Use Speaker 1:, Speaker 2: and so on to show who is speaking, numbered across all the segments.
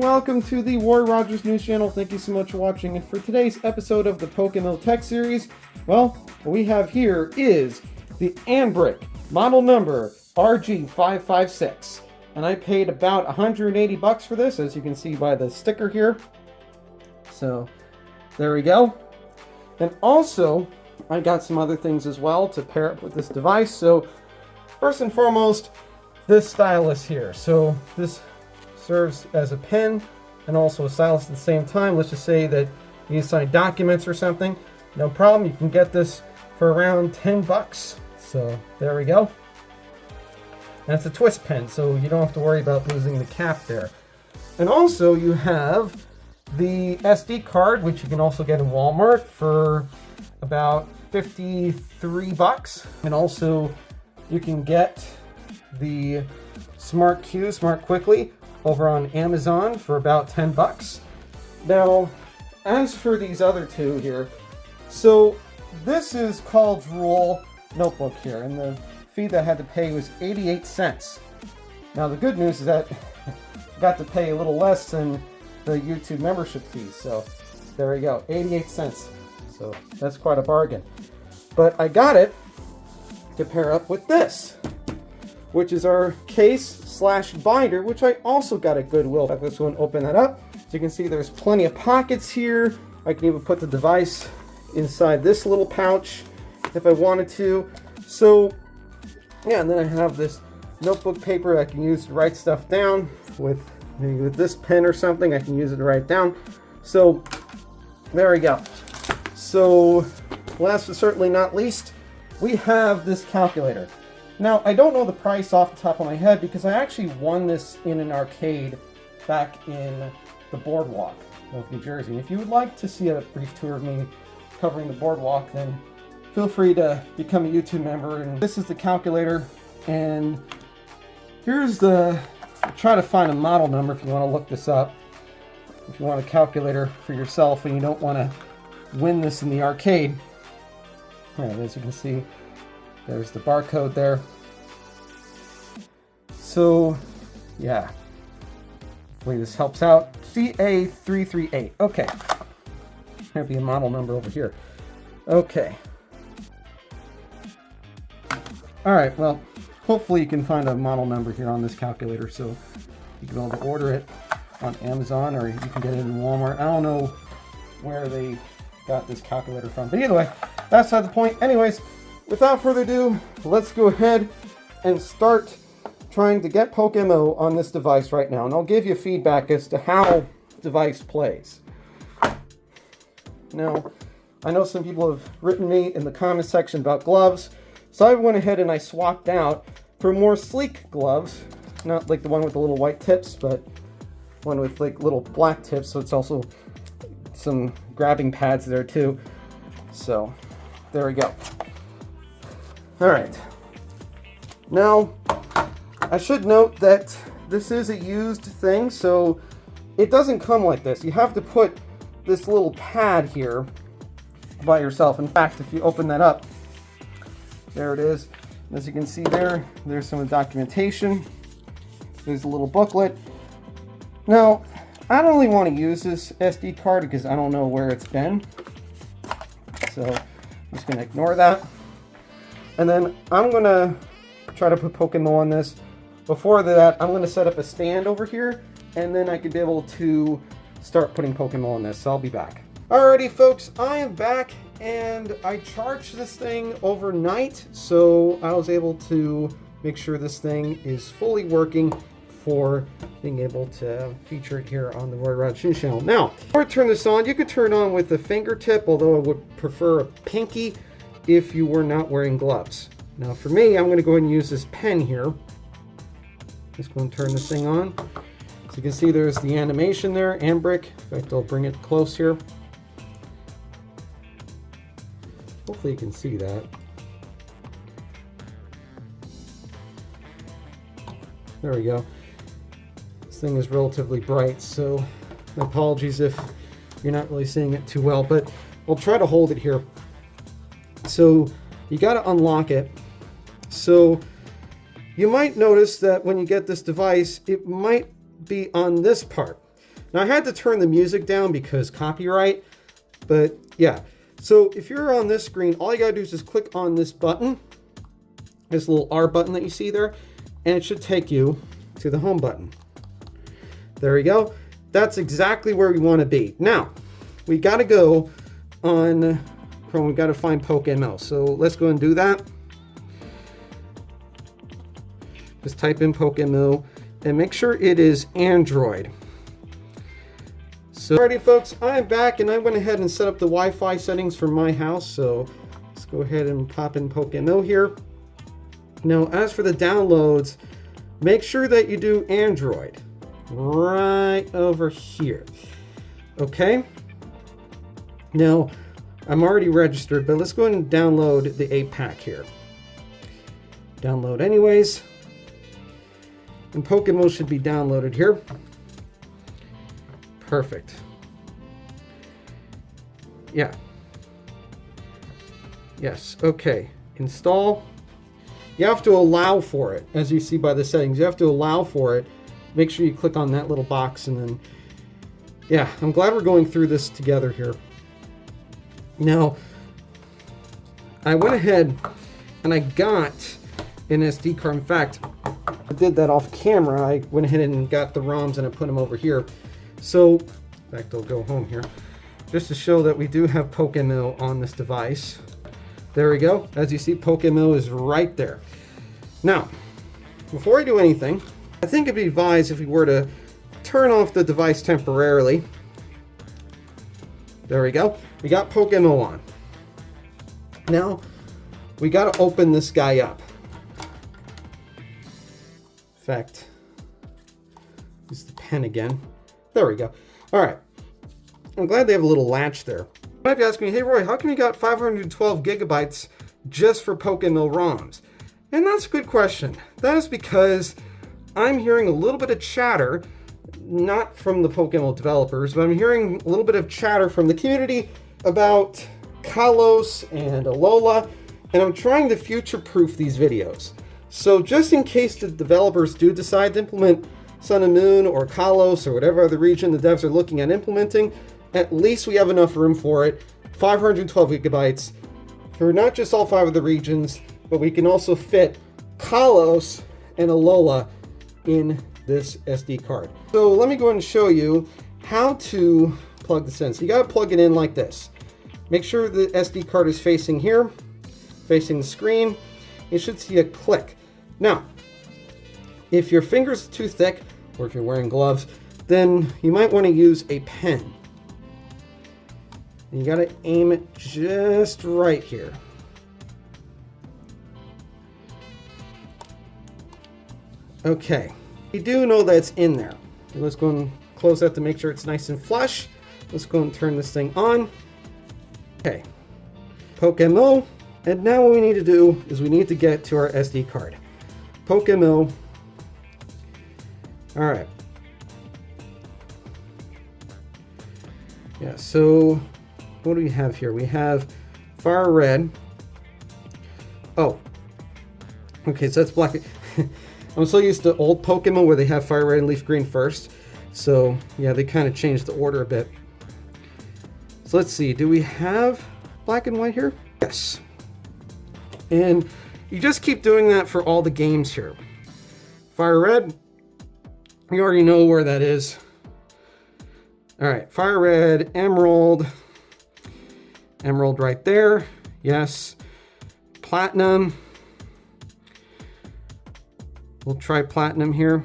Speaker 1: welcome to the Roy Rogers News Channel. Thank you so much for watching. And for today's episode of the PokeMMO Tech Series, well, what we have here is the Anbernic model number RG556. And I paid about 180 bucks for this, as you can see by the sticker here. So, there we go. And also, I got some other things as well to pair up with this device. So, first and foremost, this stylus here. So, this serves as a pen and also a stylus at the same time. Let's just say that you need to sign documents or something. No problem, you can get this for around 10 bucks. So there we go. And it's a twist pen, so you don't have to worry about losing the cap there. And also you have the SD card, which you can also get in Walmart for about 53 bucks. And also you can get the Smart Quickly over on Amazon for about 10 bucks. Now, as for these other two here, so this is called Drool Notebook here, and the fee that I had to pay was 88 cents. Now, the good news is that I got to pay a little less than the YouTube membership fee, so there we go, 88 cents. So that's quite a bargain. But I got it to pair up with this, which is our case/binder, which I also got at Goodwill. Let's go and open that up. So you can see there's plenty of pockets here. I can even put the device inside this little pouch if I wanted to. So yeah, and then I have this notebook paper I can use to write stuff down with, maybe with this pen or something. I can use it to write down. So there we go. So last but certainly not least, we have this calculator. Now, I don't know the price off the top of my head because I actually won this in an arcade back in the Boardwalk of New Jersey. And if you would like to see a brief tour of me covering the Boardwalk, then feel free to become a YouTube member. And this is the calculator. And here's the, try to find a model number if you want to look this up. If you want a calculator for yourself and you don't want to win this in the arcade. All right, as you can see, there's the barcode there. So, yeah. Hopefully this helps out. CA338. Okay. There'll be a model number over here. Okay. Alright, well, hopefully you can find a model number here on this calculator so you can be able to order it on Amazon or you can get it in Walmart. I don't know where they got this calculator from. But either way, that's not the point. Anyways, without further ado, let's go ahead and start trying to get PokeMMO on this device right now. And I'll give you feedback as to how the device plays. Now, I know some people have written me in the comment section about gloves. So I went ahead and I swapped out for more sleek gloves. Not like the one with the little white tips, but one with like little black tips. So it's also some grabbing pads there too. So there we go. All right. Now, I should note that this is a used thing, so it doesn't come like this. You have to put this little pad here by yourself. In fact, if you open that up, there it is. As you can see there, there's some of the documentation. There's a little booklet. Now, I don't really want to use this SD card because I don't know where it's been. So I'm just going to ignore that. And then I'm going to try to put PokeMMO on this. Before that, I'm going to set up a stand over here, and then I could be able to start putting PokeMMO on this. So I'll be back. Alrighty, folks, I am back, and I charged this thing overnight, so I was able to make sure this thing is fully working for being able to feature it here on the Roy Rogers News Channel. Now, before I turn this on, you could turn on with a fingertip, although I would prefer a pinky if you were not wearing gloves. Now for me, I'm going to go ahead and use this pen here. Just go and turn this thing on. So you can see there's the animation there, Anbernic. In fact, I'll bring it close here. Hopefully you can see that. There we go. This thing is relatively bright, so my apologies if you're not really seeing it too well, but I'll try to hold it here. So you got to unlock it. So you might notice that when you get this device, it might be on this part. Now I had to turn the music down because copyright, but yeah. So if you're on this screen, all you gotta do is just click on this button, this little R button that you see there, and it should take you to the home button. There we go. That's exactly where we want to be. Now, we got to go on Chrome. We got to find PokeMMO. So let's go and do that. Just type in PokeMMO and make sure it is Android. So, alrighty folks, I'm back and I went ahead and set up the Wi-Fi settings for my house. So let's go ahead and pop in PokeMMO here. Now, as for the downloads, make sure that you do Android right over here. Okay. Now, I'm already registered, but let's go ahead and download the 8-pack here. Download anyways. And PokeMMO should be downloaded here. Perfect. Yeah. Yes. Okay. Install. You have to allow for it, as you see by the settings. You have to allow for it. Make sure you click on that little box, and then, yeah, I'm glad we're going through this together here. Now, I went ahead and I got an SD card. In fact, I did that off camera. I went ahead and got the ROMs and I put them over here. So, in fact, I'll go home here, just to show that we do have PokeMMO on this device. There we go. As you see, PokeMMO is right there. Now, before I do anything, I think it'd be advised if we were to turn off the device temporarily. There we go. We got PokeMMO on. Now, we got to open this guy up. In fact, use the pen again. There we go. All right. I'm glad they have a little latch there. You might be asking me, hey Roy, how come you got 512 gigabytes just for PokeMMO ROMs? And that's a good question. That is because I'm hearing a little bit of chatter, not from the PokeMMO developers, but I'm hearing a little bit of chatter from the community about Kalos and Alola, and I'm trying to future-proof these videos. So just in case the developers do decide to implement Sun and Moon or Kalos or whatever other region the devs are looking at implementing, at least we have enough room for it. 512 gigabytes for not just all 5 of the regions, but we can also fit Kalos and Alola in this SD card. So let me go ahead and show you how to plug this in. So you got to plug it in like this. Make sure the SD card is facing here, facing the screen. You should see a click. Now, if your fingers are too thick, or if you're wearing gloves, then you might want to use a pen. And you got to aim it just right here. Okay, you do know that it's in there. Let's go and close that to make sure it's nice and flush. Let's go and turn this thing on. Okay, PokeMMO. And now what we need to do is we need to get to our SD card. PokeMMO. All right. Yeah, so what do we have here? We have Fire Red. Oh, okay, so that's black. I'm so used to old PokeMMO where they have Fire Red and Leaf Green first. So yeah, they kind of changed the order a bit. So let's see, do we have black and white here? Yes. And you just keep doing that for all the games here. Fire Red, you already know where that is. All right, Fire Red, Emerald. Emerald right there, yes. Platinum. We'll try Platinum here.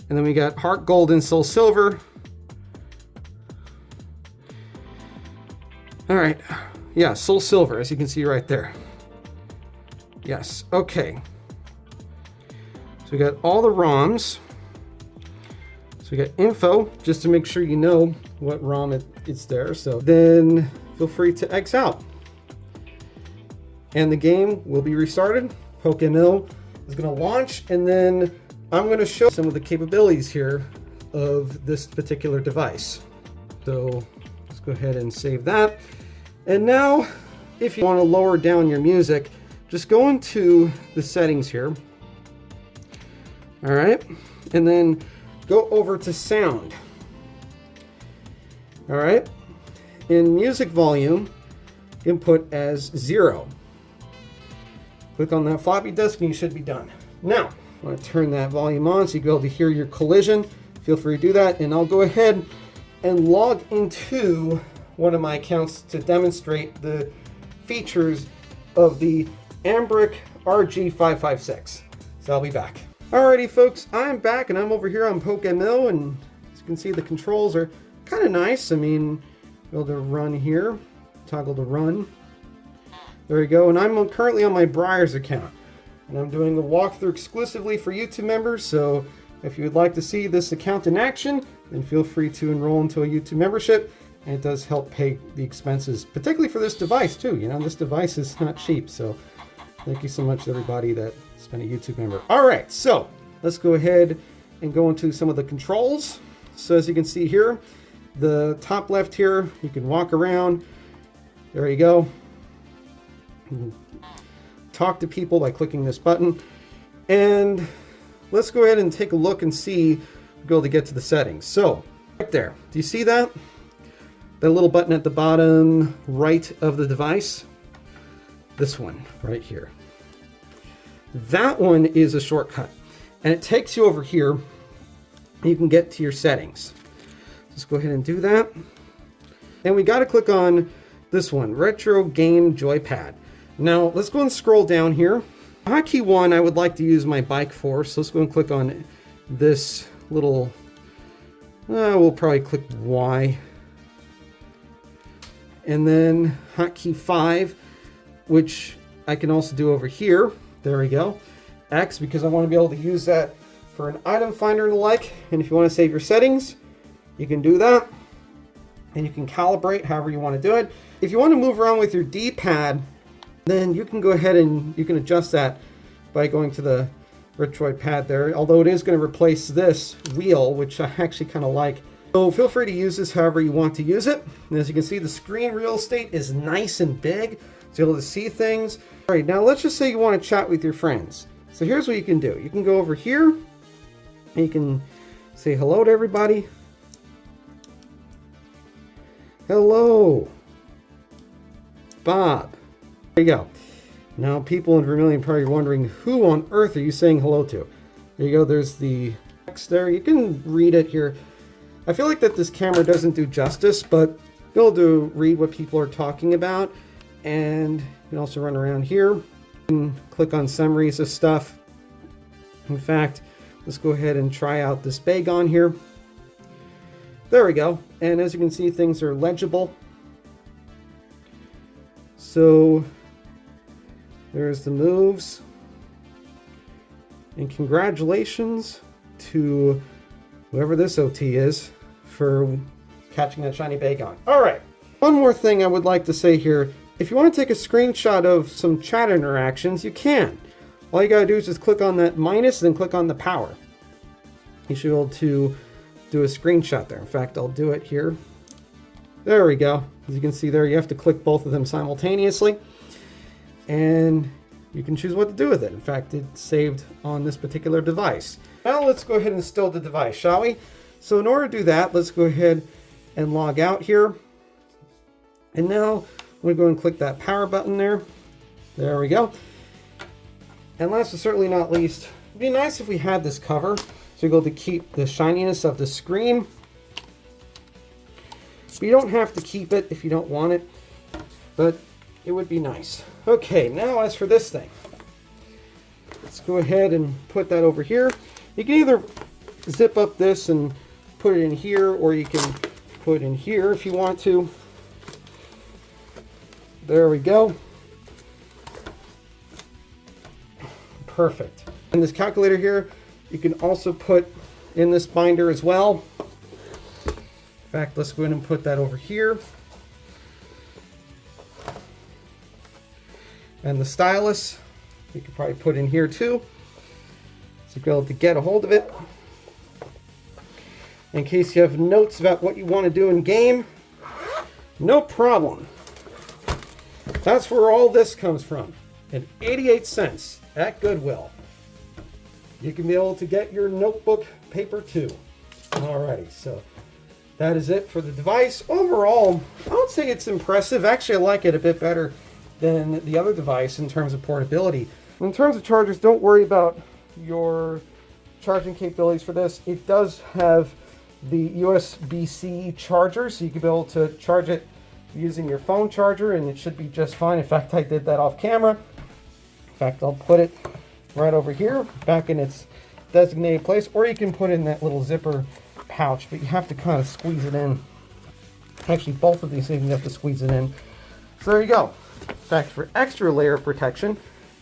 Speaker 1: And then we got Heart Gold and Soul Silver. All right, yeah, Soul Silver, as you can see right there. Yes, okay. So we got all the ROMs. So we got info, just to make sure you know what ROM it's there. So then feel free to X out. And the game will be restarted. PokeMMO is going to launch, and then I'm going to show some of the capabilities here of this particular device. So let's go ahead and save that. And now, if you want to lower down your music, just go into the settings here. All right, and then go over to sound. All right. In music volume, input as 0. Click on that floppy disk and you should be done. Now, I want to turn that volume on so you can be able to hear your collision. Feel free to do that, and I'll go ahead and log into one of my accounts to demonstrate the features of the Anbernic RG556. So I'll be back. Alrighty folks, I'm back and I'm over here on PokeMMO, and as you can see the controls are kind of nice. I mean, be able to run here, toggle to run. There we go, and I'm currently on my Briars account, and I'm doing a walkthrough exclusively for YouTube members, so if you would like to see this account in action, then feel free to enroll into a YouTube membership, and it does help pay the expenses, particularly for this device too. You know, this device is not cheap, so thank you so much to everybody that's been a YouTube member. Alright, so let's go ahead and go into some of the controls. So as you can see here, the top left here, you can walk around. There you go. Talk to people by clicking this button, and let's go ahead and take a look and see, be able to get to the settings. So right there, do you see that little button at the bottom right of the device? This one right here, that one is a shortcut, and it takes you over here and you can get to your settings. Let's go ahead and do that, and we got to click on this one, Retro Game Joypad. Now, let's go and scroll down here. Hotkey 1, I would like to use my bike for, so let's go and click on this little, we'll probably click Y. And then hotkey 5, which I can also do over here. There we go. X, because I want to be able to use that for an item finder and the like. And if you want to save your settings, you can do that. And you can calibrate however you want to do it. If you want to move around with your D-pad, then you can go ahead and you can adjust that by going to the Retroid pad there, although it is going to replace this wheel, which I actually kind of like. So feel free to use this however you want to use it. And as you can see, the screen real estate is nice and big, so you're able to see things. All right, now let's just say you want to chat with your friends. So here's what you can do. You can go over here and you can say hello to everybody. Hello, Bob. There you go. Now people in Vermilion probably are wondering, who on earth are you saying hello to? There you go, there's the text there. You can read it here. I feel like that this camera doesn't do justice, but you'll be able to read what people are talking about. And you can also run around here and click on summaries of stuff. In fact, let's go ahead and try out this Bagon here. There we go. And as you can see, things are legible. So there's the moves, and congratulations to whoever this OT is for catching that shiny Bagon. All right, one more thing I would like to say here. If you want to take a screenshot of some chat interactions, you can. All you gotta do is just click on that minus and then click on the power. You should be able to do a screenshot there. In fact, I'll do it here. There we go. As you can see there, you have to click both of them simultaneously, and you can choose what to do with it. In fact, it's saved on this particular device. Now let's go ahead and install the device, shall we? So in order to do that, let's go ahead and log out here. And now I'm going to go and click that power button there. There we go. And last but certainly not least, it'd be nice if we had this cover, so you're able to keep the shininess of the screen. You don't have to keep it if you don't want it, but it would be nice. Okay, now as for this thing, let's go ahead and put that over here. You can either zip up this and put it in here, or you can put it in here if you want to. There we go. Perfect. And this calculator here, you can also put in this binder as well. In fact, let's go ahead and put that over here. And the stylus, you could probably put in here too, so you'll be able to get a hold of it. In case you have notes about what you want to do in game, no problem. That's where all this comes from, at 88 cents at Goodwill. You can be able to get your notebook paper too. Alrighty, so that is it for the device. Overall, I would say it's impressive. Actually, I like it a bit better than the other device in terms of portability. In terms of chargers, don't worry about your charging capabilities for this. It does have the USB-C charger, so you can be able to charge it using your phone charger, and it should be just fine. In fact, I did that off camera. In fact, I'll put it right over here, back in its designated place, or you can put it in that little zipper pouch, but you have to kind of squeeze it in. Actually, both of these things you have to squeeze it in. So there you go. In fact, for extra layer of protection,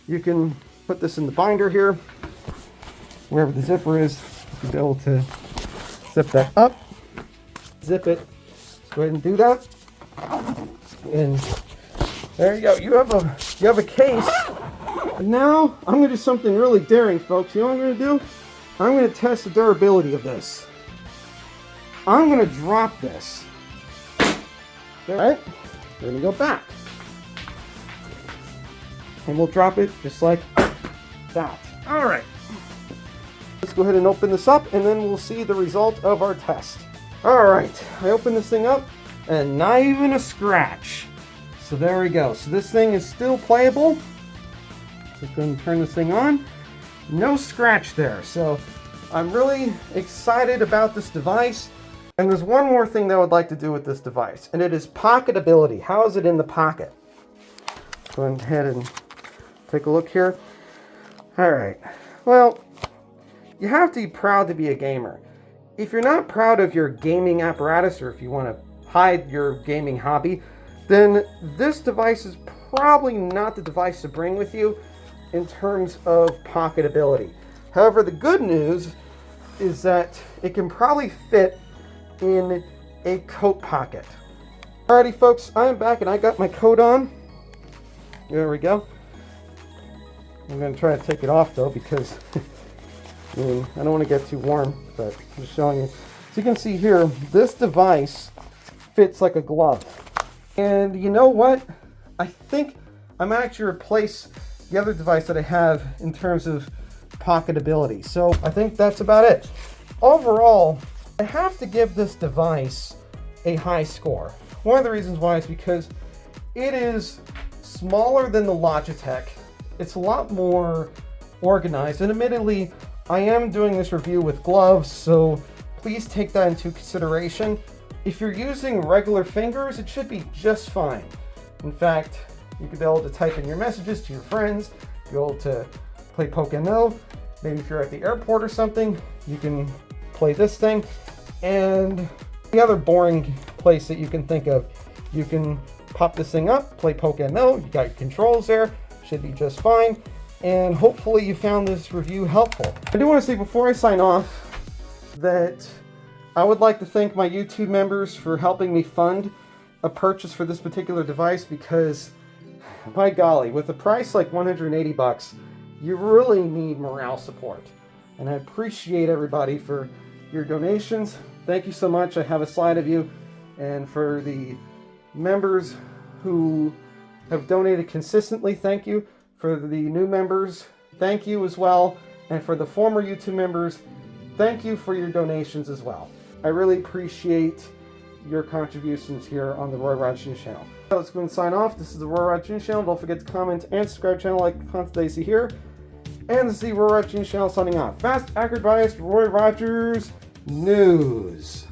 Speaker 1: you can put this in the binder here, wherever the zipper is. You'll be able to zip that up, zip it. Go ahead and do that, and there you go. You have a case. And now I'm going to do something really daring, folks. You know what I'm going to do? I'm going to test the durability of this. I'm going to drop this. All right, we're going to go back. And we'll drop it just like that. All right. Let's go ahead and open this up, and then we'll see the result of our test. All right, I opened this thing up, and not even a scratch. So there we go. So this thing is still playable. Just going to turn this thing on. No scratch there. So I'm really excited about this device. And there's one more thing that I would like to do with this device, and it is Pocketability. How is it in the pocket? Go ahead and take a look here. All right. Well, you have to be proud to be a gamer. If you're not proud of your gaming apparatus, or if you want to hide your gaming hobby, then this device is probably not the device to bring with you in terms of Pocketability. However, the good news is that it can probably fit in a coat pocket. Alrighty folks, I am back and I got my coat on. There we go. I'm going to try to take it off though, because I don't want to get too warm, but I'm just showing you. So you can see here, this device fits like a glove. And you know what? I think I might actually replace the other device that I have in terms of Pocketability. So I think that's about it. Overall, I have to give this device a high score. One of the reasons why is because it is smaller than the Logitech. It's a lot more organized, and admittedly, I am doing this review with gloves, so please take that into consideration. If you're using regular fingers, it should be just fine. In fact, you could be able to type in your messages to your friends, be able to play PokeMMO. Maybe if you're at the airport or something, you can play this thing. And the other boring place that you can think of, you can pop this thing up, play PokeMMO, you got your controls there, should be just fine. And hopefully you found this review helpful. I do want to say before I sign off that I would like to thank my YouTube members for helping me fund a purchase for this particular device, because by golly, with a price like 180 bucks, you really need morale support. And I appreciate everybody for your donations. Thank you so much. I have a slide of you. And for the members who have donated consistently, thank you. For the new members, thank you as well. And for the former YouTube members, thank you for your donations as well. I really appreciate your contributions here on the Roy Rogers News channel. Let's go and sign off. This is the Roy Rogers News channel. Don't forget to comment and subscribe to the channel like content they see here. And this is the Roy Rogers News channel signing off. Fast, accurate, biased, Roy Rogers News.